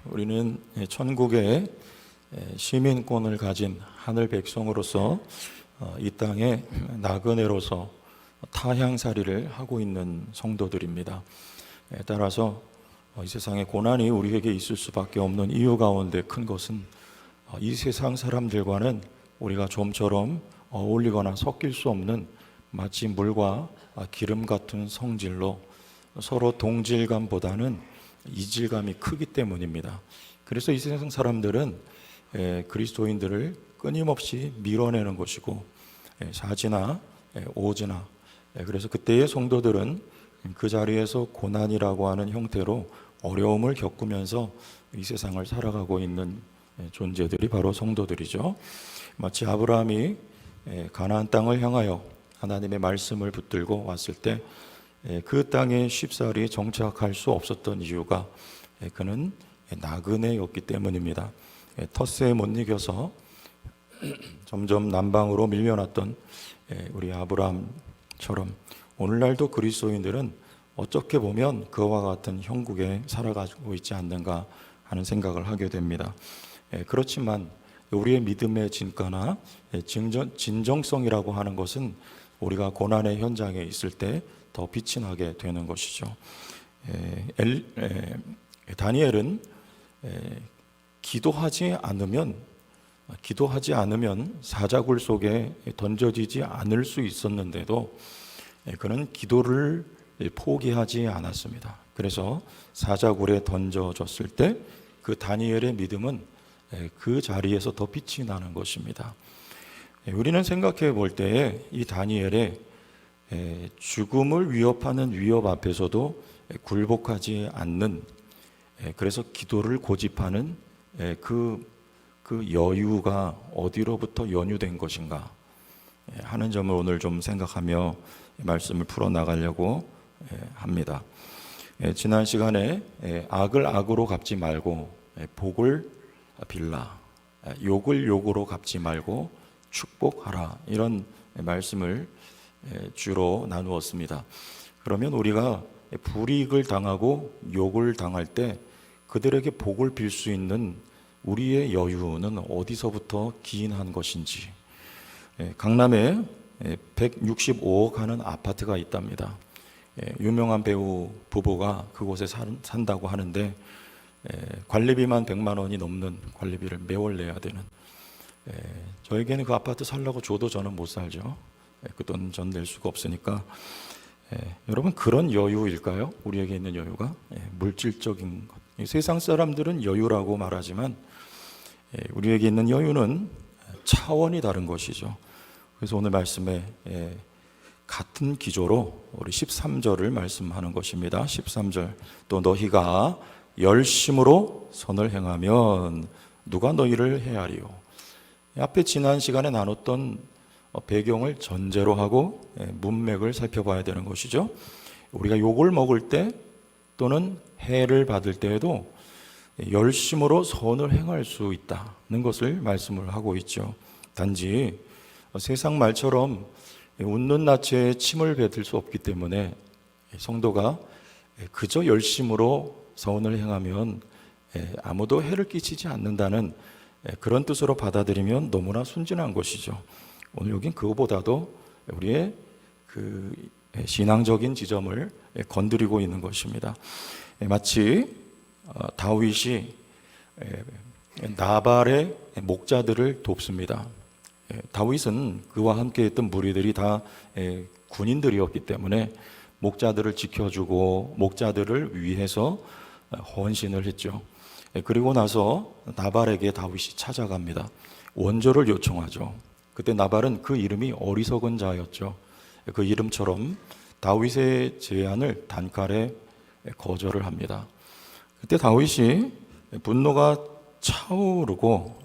우리는 천국의 시민권을 가진 하늘 백성으로서 이 땅에 나그네로서 타향살이를 하고 있는 성도들입니다. 따라서 이 세상에 고난이 우리에게 있을 수밖에 없는 이유 가운데 큰 것은 이 세상 사람들과는 우리가 좀처럼 어울리거나 섞일 수 없는 마치 물과 기름 같은 성질로 서로 동질감보다는 이질감이 크기 때문입니다. 그래서 이 세상 사람들은 그리스도인들을 끊임없이 밀어내는 것이고 사지나 오지나, 그래서 그때의 성도들은 그 자리에서 고난이라고 하는 형태로 어려움을 겪으면서 이 세상을 살아가고 있는 존재들이 바로 성도들이죠. 마치 아브라함이 가나안 땅을 향하여 하나님의 말씀을 붙들고 왔을 때 그 땅에 쉽사리 정착할 수 없었던 이유가 그는 나그네였기 때문입니다. 텃세에 못 이겨서 점점 남방으로 밀려났던 우리 아브라함처럼 오늘날도 그리스도인들은 어떻게 보면 그와 같은 형국에 살아가고 있지 않는가 하는 생각을 하게 됩니다. 그렇지만 우리의 믿음의 진가나 진정성이라고 하는 것은 우리가 고난의 현장에 있을 때 더 빛이 나게 되는 것이죠. 다니엘은 기도하지 않으면 사자굴 속에 던져지지 않을 수 있었는데도 그는 기도를 포기하지 않았습니다. 그래서 사자굴에 던져졌을 때 그 다니엘의 믿음은 그 자리에서 더 빛이 나는 것입니다. 우리는 생각해 볼 때에 이 다니엘의 죽음을 위협하는 위협 앞에서도 굴복하지 않는, 그래서 기도를 고집하는 그 여유가 어디로부터 연유된 것인가 하는 점을 오늘 좀 생각하며 말씀을 풀어나가려고 합니다. 지난 시간에 악을 악으로 갚지 말고 복을 빌라, 욕을 욕으로 갚지 말고 축복하라, 이런 말씀을 주로 나누었습니다. 그러면 우리가 불이익을 당하고 욕을 당할 때 그들에게 복을 빌 수 있는 우리의 여유는 어디서부터 기인한 것인지. 강남에 165억 하는 아파트가 있답니다. 유명한 배우 부부가 그곳에 산다고 하는데 관리비만 100만 원이 넘는 관리비를 매월 내야 되는, 저에게는 그 아파트 살라고 줘도 저는 못 살죠. 그 돈 전 낼 수가 없으니까. 여러분, 그런 여유일까요? 우리에게 있는 여유가 물질적인 것. 세상 사람들은 여유라고 말하지만 우리에게 있는 여유는 차원이 다른 것이죠. 그래서 오늘 말씀에 같은 기조로 우리 13절을 말씀하는 것입니다. 13절, 또 너희가 열심으로 선을 행하면 누가 너희를 해하리요. 앞에 지난 시간에 나눴던 배경을 전제로 하고 문맥을 살펴봐야 되는 것이죠. 우리가 욕을 먹을 때 또는 해를 받을 때에도 열심으로 선을 행할 수 있다는 것을 말씀을 하고 있죠. 단지 세상 말처럼 웃는 낯에 침을 뱉을 수 없기 때문에 성도가 그저 열심으로 선을 행하면 아무도 해를 끼치지 않는다는 그런 뜻으로 받아들이면 너무나 순진한 것이죠. 오늘 여긴 그거보다도 우리의 그 신앙적인 지점을 건드리고 있는 것입니다. 마치 다윗이 나발의 목자들을 돕습니다. 다윗은 그와 함께 했던 무리들이 다 군인들이었기 때문에 목자들을 지켜주고 목자들을 위해서 헌신을 했죠. 그리고 나서 나발에게 다윗이 찾아갑니다. 원조를 요청하죠. 그때 나발은 그 이름이 어리석은 자였죠. 그 이름처럼 다윗의 제안을 단칼에 거절을 합니다. 그때 다윗이 분노가 차오르고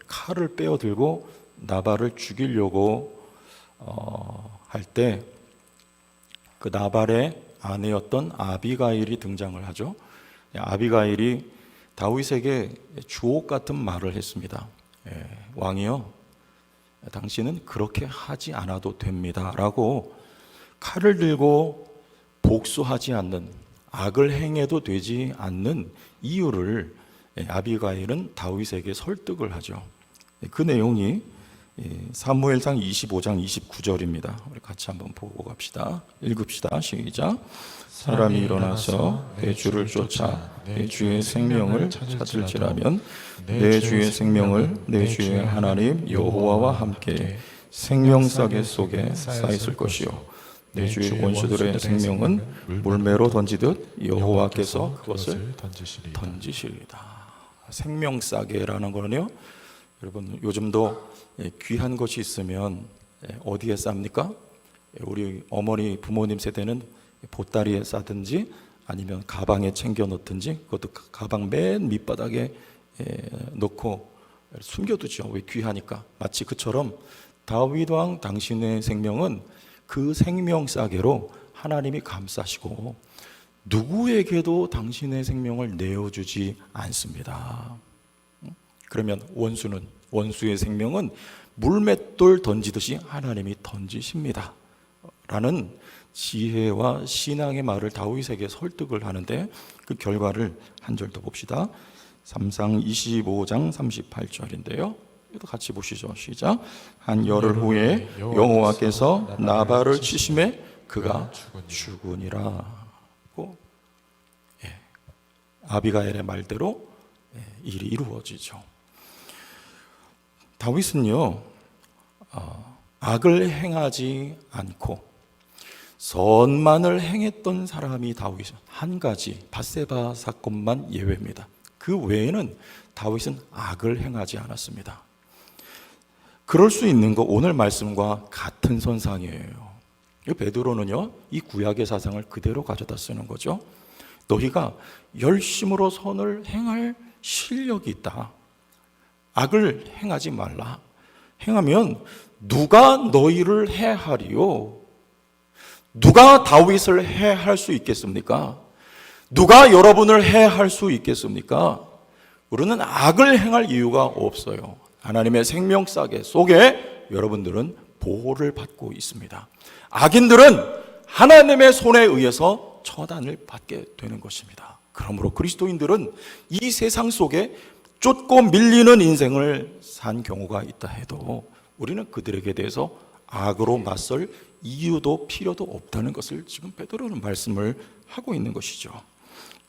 칼을 빼어들고 나발을 죽이려고 할 때 그 나발의 아내였던 아비가일이 등장을 하죠. 아비가일이 다윗에게 주옥 같은 말을 했습니다. 왕이요, 당신은 그렇게 하지 않아도 됩니다 라고 칼을 들고 복수하지 않는, 악을 행해도 되지 않는 이유를 아비가일은 다윗에게 설득을 하죠. 그 내용이 사무엘상 25장 29절입니다. 우리 같이 한번 보고 갑시다. 읽읍시다. 시작. 사람이 일어나서 내 주를 쫓아 내 주의 생명을 찾을지라면 내 주의 생명을 내 주의 하나님 여호와와 함께 생명싸개 속에 쌓였을 것이요 내 주의 원수들의 생명은 물매로 던지듯 여호와께서 그것을 던지시리다. 생명싸개라는 거는요, 여러분 요즘도 귀한 것이 있으면 어디에 쌉니까? 우리 어머니 부모님 세대는 보따리에 싸든지 아니면 가방에 챙겨 넣든지, 그것도 가방 맨 밑바닥에 넣고 숨겨두죠. 왜? 귀하니까. 마치 그처럼 다윗 왕 당신의 생명은 그 생명싸개로 하나님이 감싸시고 누구에게도 당신의 생명을 내어주지 않습니다. 그러면 원수의 생명은 물맷돌 던지듯이 하나님이 던지십니다 라는 지혜와 신앙의 말을 다윗에게 설득을 하는데, 그 결과를 한 절 더 봅시다. 삼상 25장 38절인데요. 이것도 같이 보시죠. 시작. 한 열흘 후에 여호와께서 나발을 치심에 그가 죽으니라. 아비가일의 말대로 일이 이루어지죠. 다윗은요, 악을 행하지 않고 선만을 행했던 사람이 다윗은 한 가지, 밧세바 사건만 예외입니다. 그 외에는 다윗은 악을 행하지 않았습니다. 그럴 수 있는 거 오늘 말씀과 같은 선상이에요. 베드로는요, 이 구약의 사상을 그대로 가져다 쓰는 거죠. 너희가 열심으로 선을 행할 실력이 있다. 악을 행하지 말라. 행하면 누가 너희를 해하리요? 누가 다윗을 해할 수 있겠습니까? 누가 여러분을 해할 수 있겠습니까? 우리는 악을 행할 이유가 없어요. 하나님의 생명싸개 속에 여러분들은 보호를 받고 있습니다. 악인들은 하나님의 손에 의해서 처단을 받게 되는 것입니다. 그러므로 그리스도인들은 이 세상 속에 쫓고 밀리는 인생을 산 경우가 있다 해도 우리는 그들에게 대해서 악으로 맞설 이유도 필요도 없다는 것을 지금 베드로는 말씀을 하고 있는 것이죠.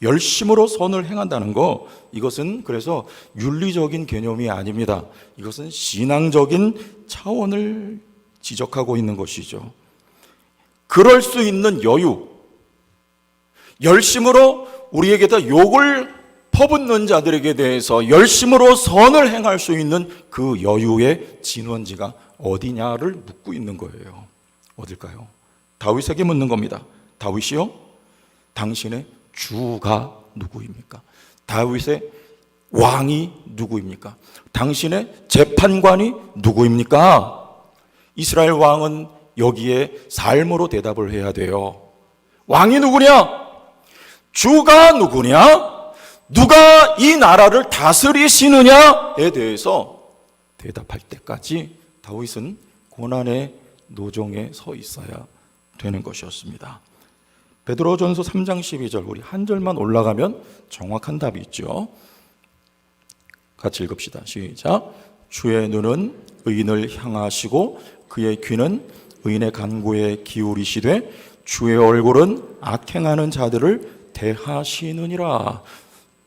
열심으로 선을 행한다는 거, 이것은 그래서 윤리적인 개념이 아닙니다. 이것은 신앙적인 차원을 지적하고 있는 것이죠. 그럴 수 있는 여유, 열심으로 우리에게다 욕을 퍼붓는 자들에게 대해서 열심으로 선을 행할 수 있는 그 여유의 진원지가 어디냐를 묻고 있는 거예요. 어딜까요? 다윗에게 묻는 겁니다. 다윗이요? 당신의 주가 누구입니까? 다윗의 왕이 누구입니까? 당신의 재판관이 누구입니까? 이스라엘 왕은 여기에 삶으로 대답을 해야 돼요. 왕이 누구냐? 주가 누구냐? 누가 이 나라를 다스리시느냐에 대해서 대답할 때까지 다윗은 고난의 노정에 서 있어야 되는 것이었습니다. 베드로전서 3장 12절, 우리 한 절만 올라가면 정확한 답이 있죠. 같이 읽읍시다. 시작. 주의 눈은 의인을 향하시고 그의 귀는 의인의 간구에 기울이시되 주의 얼굴은 악행하는 자들을 대하시느니라.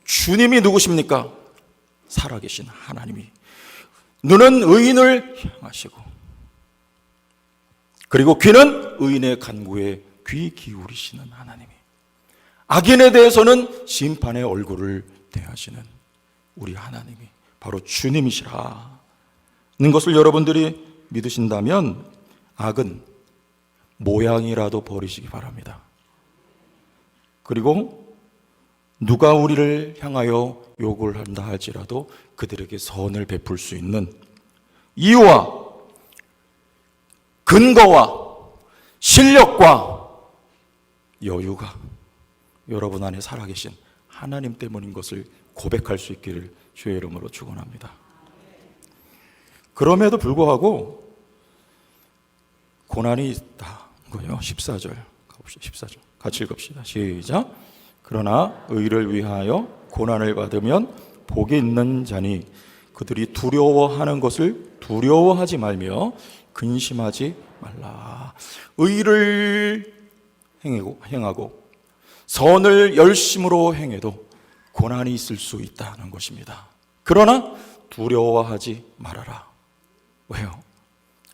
주님이 누구십니까? 살아계신 하나님이 눈은 의인을 향하시고 그리고 귀는 의인의 간구에 귀 기울이시는 하나님이, 악인에 대해서는 심판의 얼굴을 대하시는 우리 하나님이 바로 주님이시라는 것을 여러분들이 믿으신다면 악은 모양이라도 버리시기 바랍니다. 그리고 누가 우리를 향하여 욕을 한다 할지라도 그들에게 선을 베풀 수 있는 이유와 근거와 실력과 여유가 여러분 안에 살아계신 하나님 때문인 것을 고백할 수 있기를 주의 이름으로 축원합니다. 그럼에도 불구하고 고난이 있다 거예요. 14절 가봅시다. 14절 같이 읽읍시다. 시작. 그러나 의를 위하여 고난을 받으면 복이 있는 자니 그들이 두려워하는 것을 두려워하지 말며 근심하지 말라. 의를 행하고 선을 열심으로 행해도 고난이 있을 수 있다는 것입니다. 그러나 두려워하지 말아라. 왜요?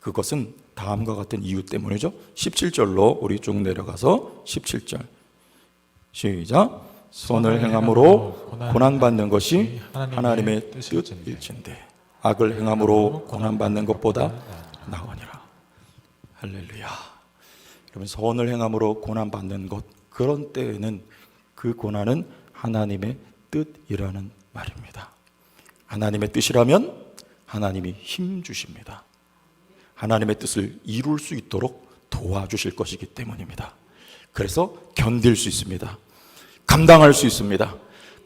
그것은 다음과 같은 이유 때문이죠. 17절로 우리 쭉 내려가서 17절 시작. 선을 행함으로 고난받는 것이 하나님의 뜻일진데 악을 행함으로 고난받는 것보다 나으니라. 할렐루야. 여러분, 선을 행함으로 고난받는 것, 그런 때에는 그 고난은 하나님의 뜻이라는 말입니다. 하나님의 뜻이라면 하나님이 힘 주십니다. 하나님의 뜻을 이룰 수 있도록 도와주실 것이기 때문입니다. 그래서 견딜 수 있습니다. 감당할 수 있습니다.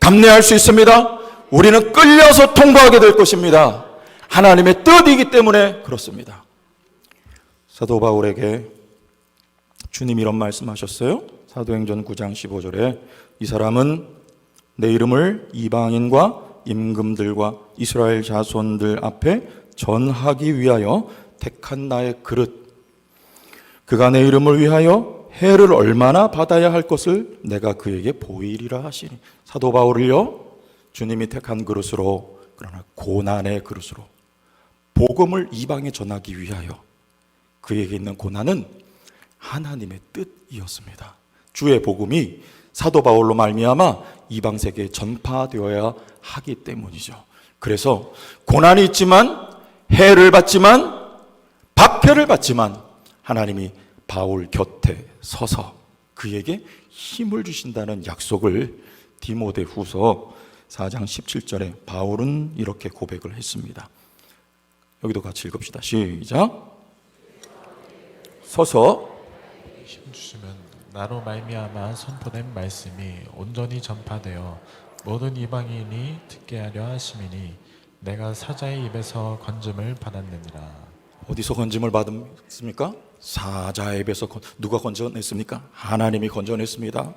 감내할 수 있습니다. 우리는 끌려서 통과하게 될 것입니다. 하나님의 뜻이기 때문에 그렇습니다. 사도 바울에게 주님이 이런 말씀하셨어요. 사도행전 9장 15절에 이 사람은 내 이름을 이방인과 임금들과 이스라엘 자손들 앞에 전하기 위하여 택한 나의 그릇, 그가 내 이름을 위하여 해를 얼마나 받아야 할 것을 내가 그에게 보이리라 하시니. 사도 바울을요, 주님이 택한 그릇으로, 그러나 고난의 그릇으로 복음을 이방에 전하기 위하여 그에게 있는 고난은 하나님의 뜻이었습니다. 주의 복음이 사도 바울로 말미암아 이방 세계에 전파되어야 하기 때문이죠. 그래서 고난이 있지만, 해를 받지만, 박해를 받지만 하나님이 바울 곁에 서서 그에게 힘을 주신다는 약속을 디모데후서 4장 17절에 바울은 이렇게 고백을 했습니다. 여기도 같이 읽읍시다. 시작. 서서 힘 주시면 나로 말미암아 선포된 말씀이 온전히 전파되어 모든 이방인이 듣게 하려 하심이니 내가 사자의 입에서 건짐을 받았느니라. 어디서 건짐을 받았습니까? 사자의 입에서. 누가 건져냈습니까? 하나님이 건져냈습니다.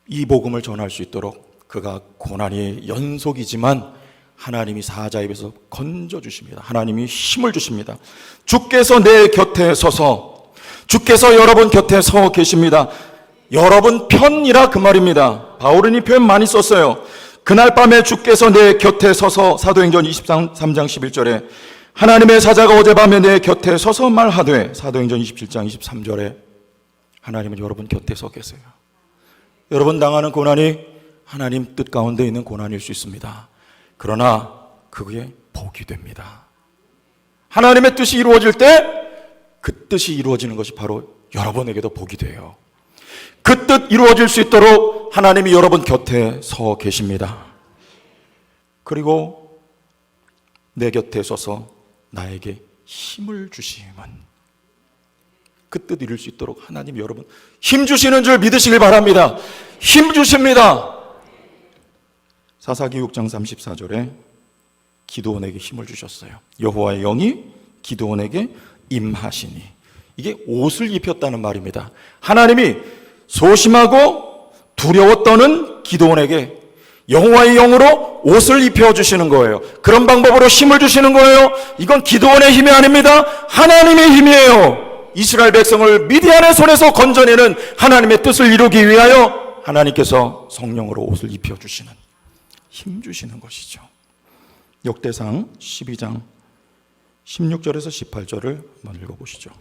이 복음을 전할 수 있도록 그가 고난이 연속이지만 하나님이 사자의 입에서 건져주십니다. 하나님이 힘을 주십니다. 주께서 내 곁에 서서, 주께서 여러분 곁에 서 계십니다. 여러분 편이라 그 말입니다. 바울은 이 표현 많이 썼어요. 그날 밤에 주께서 내 곁에 서서, 사도행전 23장 11절에 하나님의 사자가 어젯밤에 내 곁에 서서 말하되, 사도행전 27장 23절에 하나님은 여러분 곁에 서 계세요. 여러분 당하는 고난이 하나님 뜻 가운데 있는 고난일 수 있습니다. 그러나 그게 복이 됩니다. 하나님의 뜻이 이루어질 때 그 뜻이 이루어지는 것이 바로 여러분에게도 복이 돼요. 그 뜻 이루어질 수 있도록 하나님이 여러분 곁에 서 계십니다. 그리고 내 곁에 서서 나에게 힘을 주심은, 그 뜻 이룰 수 있도록 하나님 여러분 힘 주시는 줄 믿으시길 바랍니다. 힘 주십니다. 사사기 6장 34절에 기드온에게 힘을 주셨어요. 여호와의 영이 기드온에게 임하시니. 이게 옷을 입혔다는 말입니다. 하나님이 소심하고 두려워 떠는 기드온에게 여호와의 영으로 옷을 입혀주시는 거예요. 그런 방법으로 힘을 주시는 거예요. 이건 기드온의 힘이 아닙니다. 하나님의 힘이에요. 이스라엘 백성을 미디안의 손에서 건져내는 하나님의 뜻을 이루기 위하여 하나님께서 성령으로 옷을 입혀주시는, 힘 주시는 것이죠. 역대상 12장 16절에서 18절을 한번 읽어보시죠.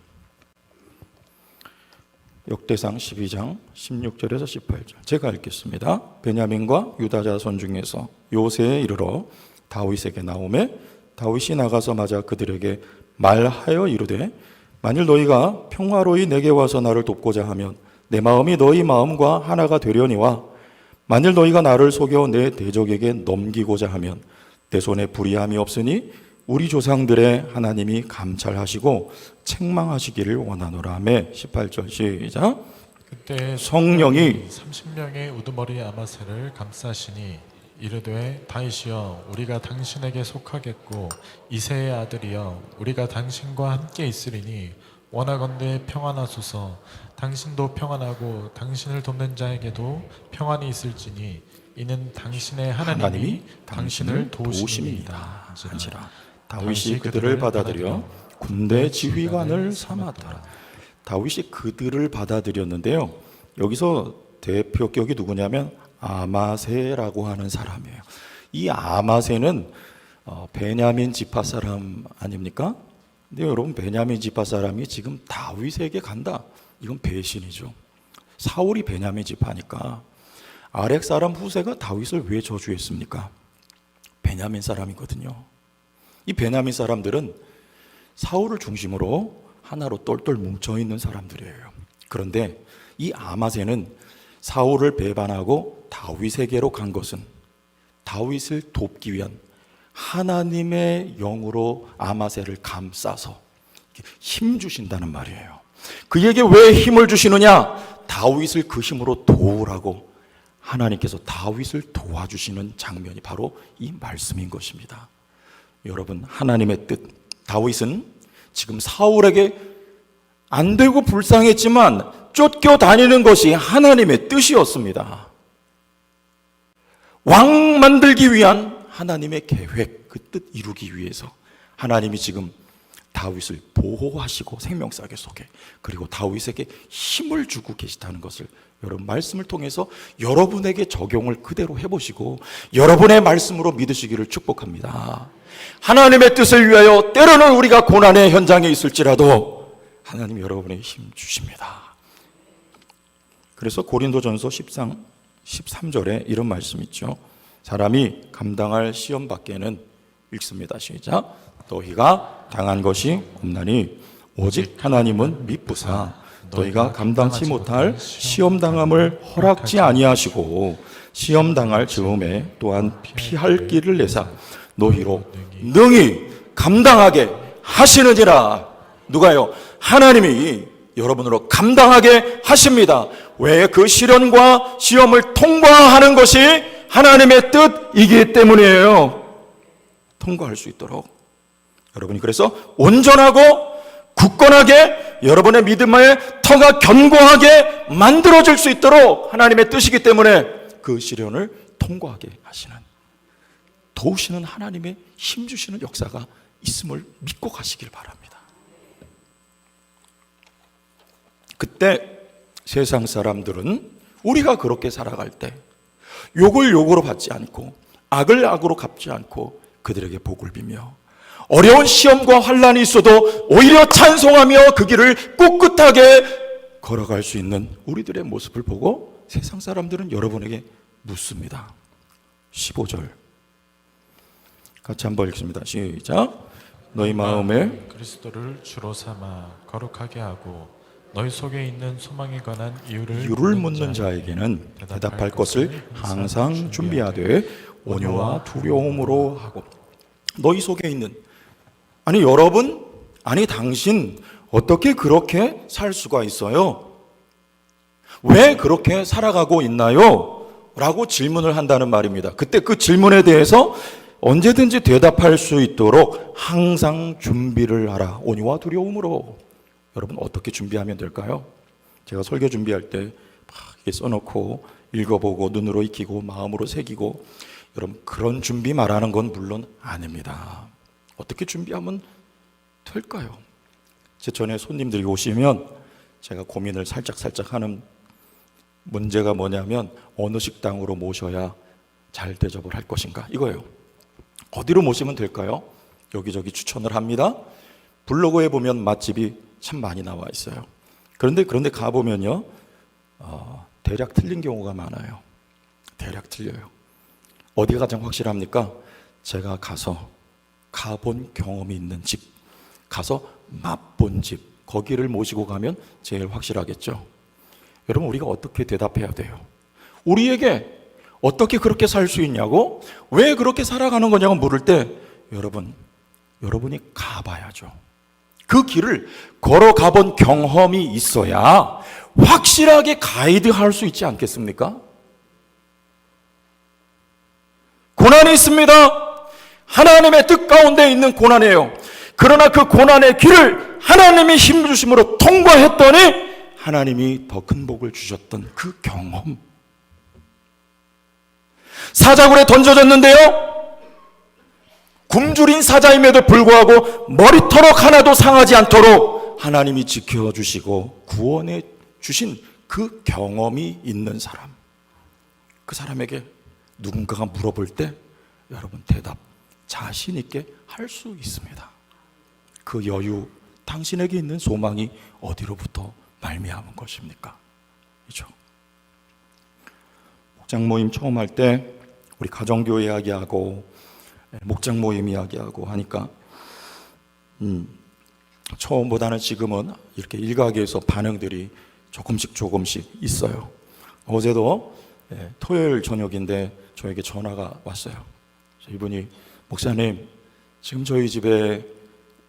역대상 12장 16절에서 18절 제가 읽겠습니다. 베냐민과 유다 자손 중에서 요새에 이르러 다윗에게 나오매 다윗이 나가서 맞아 그들에게 말하여 이르되 만일 너희가 평화로이 내게 와서 나를 돕고자 하면 내 마음이 너희 마음과 하나가 되려니와 만일 너희가 나를 속여 내 대적에게 넘기고자 하면 내 손에 불의함이 없으니 우리 조상들의 하나님이 감찰하시고 책망하시기를 원하노라 하매 18절 시작. 그때 성령이 30명의 우두머리 아마새를 감싸시니 이르되 다윗이여 우리가 당신에게 속하겠고 이새의 아들이여 우리가 당신과 함께 있으리니 원하건대 평안하소서. 당신도 평안하고 당신을 돕는 자에게도 평안이 있을지니 이는 당신의 하나님이 당신을 도우심이니이다. 한지라. 다윗이 그들을 받아들여 군대 지휘관을 삼았더라. 다윗이 그들을 받아들였는데요, 여기서 대표격이 누구냐면 아마세라고 하는 사람이에요. 이 아마세는 베냐민 지파 사람 아닙니까? 근데 여러분, 베냐민 지파 사람이 지금 다윗에게 간다, 이건 배신이죠. 사울이 베냐민 지파니까 아렉 사람 후세가 다윗을 왜 저주했습니까? 베냐민 사람이거든요. 이 베냐민 사람들은 사울을 중심으로 하나로 똘똘 뭉쳐있는 사람들이에요. 그런데 이 아마세는 사울을 배반하고 다윗에게로 간 것은 다윗을 돕기 위한 하나님의 영으로 아마세를 감싸서 힘 주신다는 말이에요. 그에게 왜 힘을 주시느냐? 다윗을 그 힘으로 도우라고 하나님께서 다윗을 도와주시는 장면이 바로 이 말씀인 것입니다. 여러분, 하나님의 뜻, 다윗은 지금 사울에게 안 되고 불쌍했지만 쫓겨다니는 것이 하나님의 뜻이었습니다. 왕 만들기 위한 하나님의 계획, 그 뜻 이루기 위해서 하나님이 지금 다윗을 보호하시고 생명사계 속에, 그리고 다윗에게 힘을 주고 계시다는 것을 여러분 말씀을 통해서 여러분에게 적용을 그대로 해보시고 여러분의 말씀으로 믿으시기를 축복합니다. 하나님의 뜻을 위하여 때로는 우리가 고난의 현장에 있을지라도 하나님 여러분의 힘 주십니다. 그래서 고린도전서 13절에 이런 말씀 있죠. 사람이 감당할 시험 밖에는, 읽습니다. 시작. 너희가 당한 것이 없나니 오직 하나님은 미쁘사 너희가 감당치 못할 시험 당함을 허락지 아니하시고 시험 당할 즈음에 또한 피할 길을 내사 너희로 능히 감당하게 하시느니라. 누가요? 하나님이 여러분으로 감당하게 하십니다. 왜? 그 시련과 시험을 통과하는 것이 하나님의 뜻이기 때문이에요. 통과할 수 있도록 여러분이 그래서 온전하고 굳건하게 여러분의 믿음의 터가 견고하게 만들어질 수 있도록 하나님의 뜻이기 때문에 그 시련을 통과하게 하시는, 도우시는 하나님의 힘주시는 역사가 있음을 믿고 가시길 바랍니다. 그때 세상 사람들은 우리가 그렇게 살아갈 때 욕을 욕으로 받지 않고 악을 악으로 갚지 않고 그들에게 복을 비며 어려운 시험과 환난이 있어도 오히려 찬송하며 그 길을 꿋꿋하게 걸어갈 수 있는 우리들의 모습을 보고 세상 사람들은 여러분에게 묻습니다. 15절 같이 한번 읽습니다. 시작. 너희 마음에 그리스도를 주로 삼아 거룩하게 하고 너희 속에 있는 소망에 관한 이유를 묻는 자에게는 대답할 것을 항상 준비하되 온유와 두려움으로 하고. 너희 속에 있는, 아니 여러분, 아니 당신 어떻게 그렇게 살 수가 있어요? 왜 그렇게 살아가고 있나요? 라고 질문을 한다는 말입니다. 그때 그 질문에 대해서 언제든지 대답할 수 있도록 항상 준비를 하라. 온유와 두려움으로. 여러분 어떻게 준비하면 될까요? 제가 설교 준비할 때 막 이렇게 써놓고 읽어보고 눈으로 익히고 마음으로 새기고, 여러분 그런 준비 말하는 건 물론 아닙니다. 어떻게 준비하면 될까요? 제 전에 손님들이 오시면 제가 고민을 살짝 하는 문제가 뭐냐면 어느 식당으로 모셔야 잘 대접을 할 것인가, 이거예요. 어디로 모시면 될까요? 여기저기 추천을 합니다. 블로그에 보면 맛집이 참 많이 나와 있어요. 그런데 가보면요, 대략 틀린 경우가 많아요. 대략 틀려요. 어디가 가장 확실합니까? 제가 가본 경험이 있는 집, 가서 맛본 집, 거기를 모시고 가면 제일 확실하겠죠. 여러분 우리가 어떻게 대답해야 돼요? 우리에게 어떻게 그렇게 살 수 있냐고, 왜 그렇게 살아가는 거냐고 물을 때 여러분이 가봐야죠. 그 길을 걸어가본 경험이 있어야 확실하게 가이드할 수 있지 않겠습니까? 고난이 있습니다. 하나님의 뜻 가운데 있는 고난이에요. 그러나 그 고난의 길을 하나님이 힘 주심으로 통과했더니 하나님이 더 큰 복을 주셨던 그 경험, 사자굴에 던져졌는데요, 굶주린 사자임에도 불구하고 머리털ок 하나도 상하지 않도록 하나님이 지켜주시고 구원해 주신 그 경험이 있는 사람, 그 사람에게 누군가가 물어볼 때 여러분 대답 자신 있게 할 수 있습니다. 그 여유, 당신에게 있는 소망이 어디로부터 말미암은 것입니까? 그렇죠? 목장 모임 처음 할 때 우리 가정교회 이야기하고 목장 모임 이야기하고 하니까 처음보다는 지금은 이렇게 일각에서 반응들이 조금씩 있어요. 어제도 토요일 저녁인데 저에게 전화가 왔어요. 이분이 목사님, 지금 저희 집에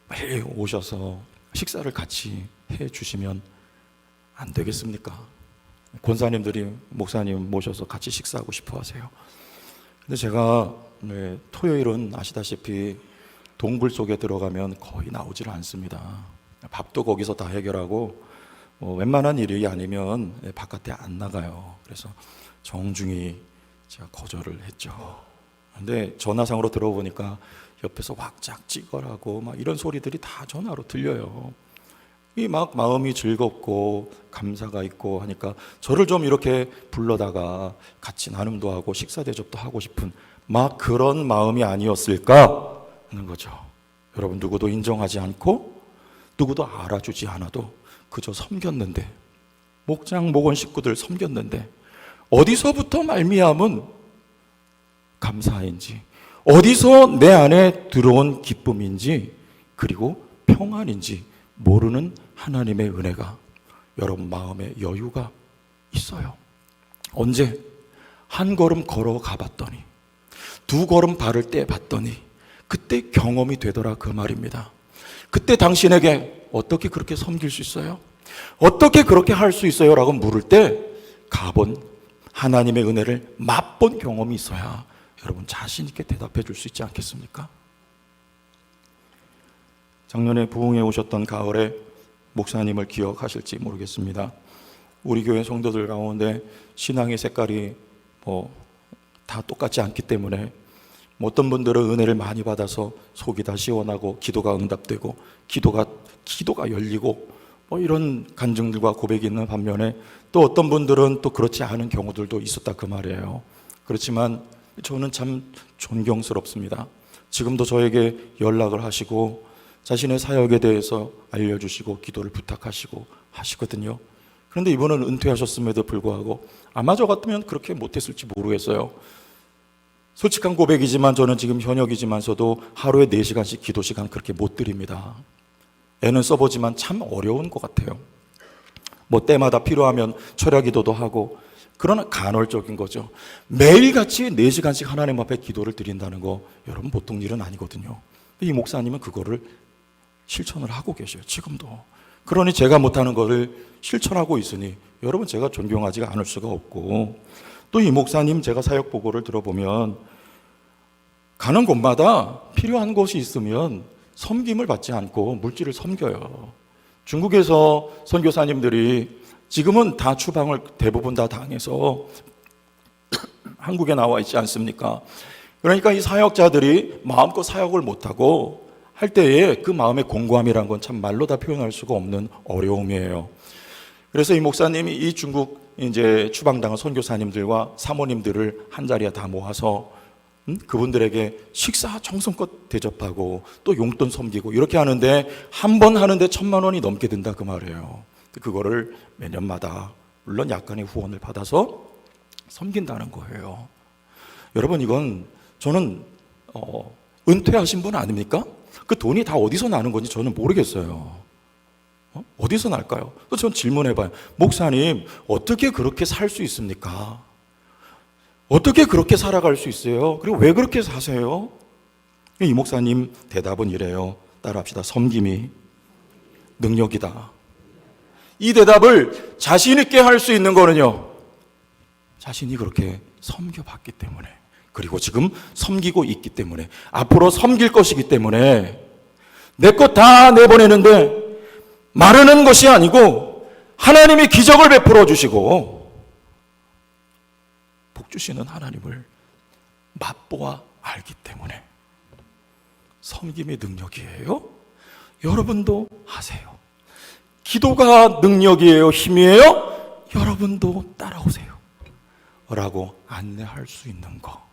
매일 오셔서 식사를 같이 해 주시면 안 되겠습니까? 권사님들이 목사님 모셔서 같이 식사하고 싶어 하세요. 근데 제가 토요일은 아시다시피 동굴 속에 들어가면 거의 나오질 않습니다. 밥도 거기서 다 해결하고 웬만한 일이 아니면 바깥에 안 나가요. 그래서 정중히 제가 거절을 했죠. 근데 전화상으로 들어보니까 옆에서 왁짝 찍어라고 막 이런 소리들이 다 전화로 들려요. 이 막 마음이 즐겁고 감사가 있고 하니까 저를 좀 이렇게 불러다가 같이 나눔도 하고 식사 대접도 하고 싶은 막 그런 마음이 아니었을까 하는 거죠. 여러분, 누구도 인정하지 않고 누구도 알아주지 않아도 그저 섬겼는데, 목장 목원 식구들 섬겼는데 어디서부터 말미암은 감사인지, 어디서 내 안에 들어온 기쁨인지 그리고 평안인지 모르는 하나님의 은혜가 여러분 마음에 여유가 있어요. 언제 한 걸음 걸어가 봤더니, 두 걸음 발을 떼 봤더니 그때 경험이 되더라, 그 말입니다. 그때 당신에게 어떻게 그렇게 섬길 수 있어요? 어떻게 그렇게 할 수 있어요? 라고 물을 때 가본 하나님의 은혜를 맛본 경험이 있어야 여러분 자신 있게 대답해 줄 수 있지 않겠습니까? 작년에 부흥에 오셨던 가을에 목사님을 기억하실지 모르겠습니다. 우리 교회 성도들 가운데 신앙의 색깔이 다 똑같지 않기 때문에 어떤 분들은 은혜를 많이 받아서 속이 다 시원하고 기도가 응답되고 기도가 열리고 이런 간증들과 고백이 있는 반면에 또 어떤 분들은 또 그렇지 않은 경우들도 있었다, 그 말이에요. 그렇지만 저는 참 존경스럽습니다. 지금도 저에게 연락을 하시고 자신의 사역에 대해서 알려주시고 기도를 부탁하시고 하시거든요. 그런데 이분은 은퇴하셨음에도 불구하고 아마 저 같으면 그렇게 못했을지 모르겠어요. 솔직한 고백이지만 저는 지금 현역이지만서도 하루에 4시간씩 기도 시간 그렇게 못 드립니다. 애는 써보지만 참 어려운 것 같아요. 때마다 필요하면 철야 기도도 하고, 그러나 간헐적인 거죠. 매일같이 4시간씩 하나님 앞에 기도를 드린다는 거 여러분 보통 일은 아니거든요. 이 목사님은 그거를 실천을 하고 계셔요, 지금도. 그러니 제가 못하는 거를 실천하고 있으니 여러분 제가 존경하지가 않을 수가 없고, 또 이 목사님 제가 사역 보고를 들어보면 가는 곳마다 필요한 곳이 있으면 섬김을 받지 않고 물질을 섬겨요. 중국에서 선교사님들이 지금은 다 추방을 대부분 다 당해서 한국에 나와 있지 않습니까? 그러니까 이 사역자들이 마음껏 사역을 못하고 할 때에 그 마음의 공고함이란 건 참 말로 다 표현할 수가 없는 어려움이에요. 그래서 이 목사님이 이 중국 이제 추방당한 선교사님들과 사모님들을 한 자리에 다 모아서 그분들에게 식사 정성껏 대접하고 또 용돈 섬기고 이렇게 하는데 한 번 하는데 1,000만 원이 넘게 든다, 그 말이에요. 그거를 매년마다 물론 약간의 후원을 받아서 섬긴다는 거예요. 여러분, 이건 저는 은퇴하신 분 아닙니까? 그 돈이 다 어디서 나는 건지 저는 모르겠어요. 어디서 날까요? 또 전 질문해봐요. 목사님, 어떻게 그렇게 살 수 있습니까? 어떻게 그렇게 살아갈 수 있어요? 그리고 왜 그렇게 사세요? 이 목사님 대답은 이래요. 따라합시다. 섬김이 능력이다. 이 대답을 자신 있게 할 수 있는 거는요, 자신이 그렇게 섬겨봤기 때문에, 그리고 지금 섬기고 있기 때문에, 앞으로 섬길 것이기 때문에 내 것 다 내보내는데 마르는 것이 아니고 하나님이 기적을 베풀어 주시고 복 주시는 하나님을 맛보아 알기 때문에. 섬김의 능력이에요. 여러분도 하세요. 기도가 능력이에요, 힘이에요. 여러분도 따라오세요 라고 안내할 수 있는 거.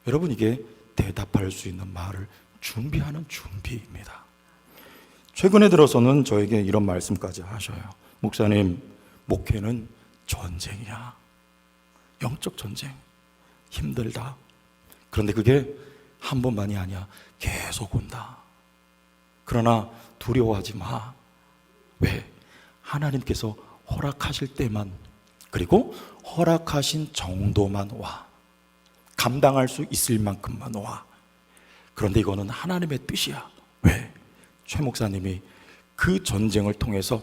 여러분, 이게 대답할 수 있는 말을 준비하는 준비입니다. 최근에 들어서는 저에게 이런 말씀까지 하셔요. 목사님, 목회는 전쟁이야. 영적 전쟁. 힘들다. 그런데 그게 한 번만이 아니야. 계속 온다. 그러나 두려워하지 마. 왜? 하나님께서 허락하실 때만, 그리고 허락하신 정도만 와. 감당할 수 있을 만큼만 와. 그런데 이거는 하나님의 뜻이야. 왜? 최 목사님이 그 전쟁을 통해서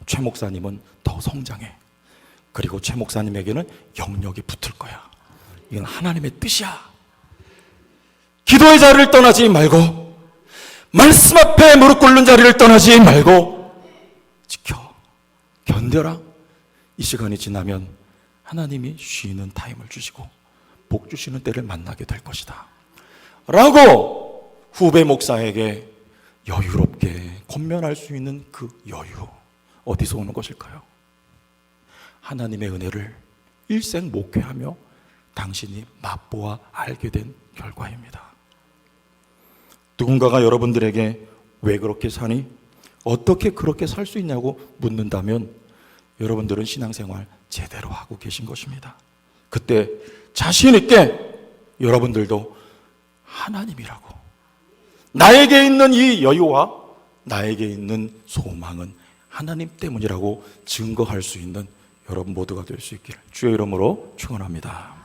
최 목사님은 더 성장해. 그리고 최 목사님에게는 영역이 붙을 거야. 이건 하나님의 뜻이야. 기도의 자리를 떠나지 말고, 말씀 앞에 무릎 꿇는 자리를 떠나지 말고 지켜, 견뎌라. 이 시간이 지나면 하나님이 쉬는 타임을 주시고 복 주시는 때를 만나게 될 것이다 라고 후배 목사에게 여유롭게 권면할 수 있는 그 여유, 어디서 오는 것일까요? 하나님의 은혜를 일생 목회하며 당신이 맛보아 알게 된 결과입니다. 누군가가 여러분들에게 왜 그렇게 사니? 어떻게 그렇게 살 수 있냐고 묻는다면 여러분들은 신앙생활 제대로 하고 계신 것입니다. 그때 자신 있게 여러분들도 하나님이라고, 나에게 있는 이 여유와 나에게 있는 소망은 하나님 때문이라고 증거할 수 있는 여러분 모두가 될 수 있기를 주의 이름으로 축원합니다.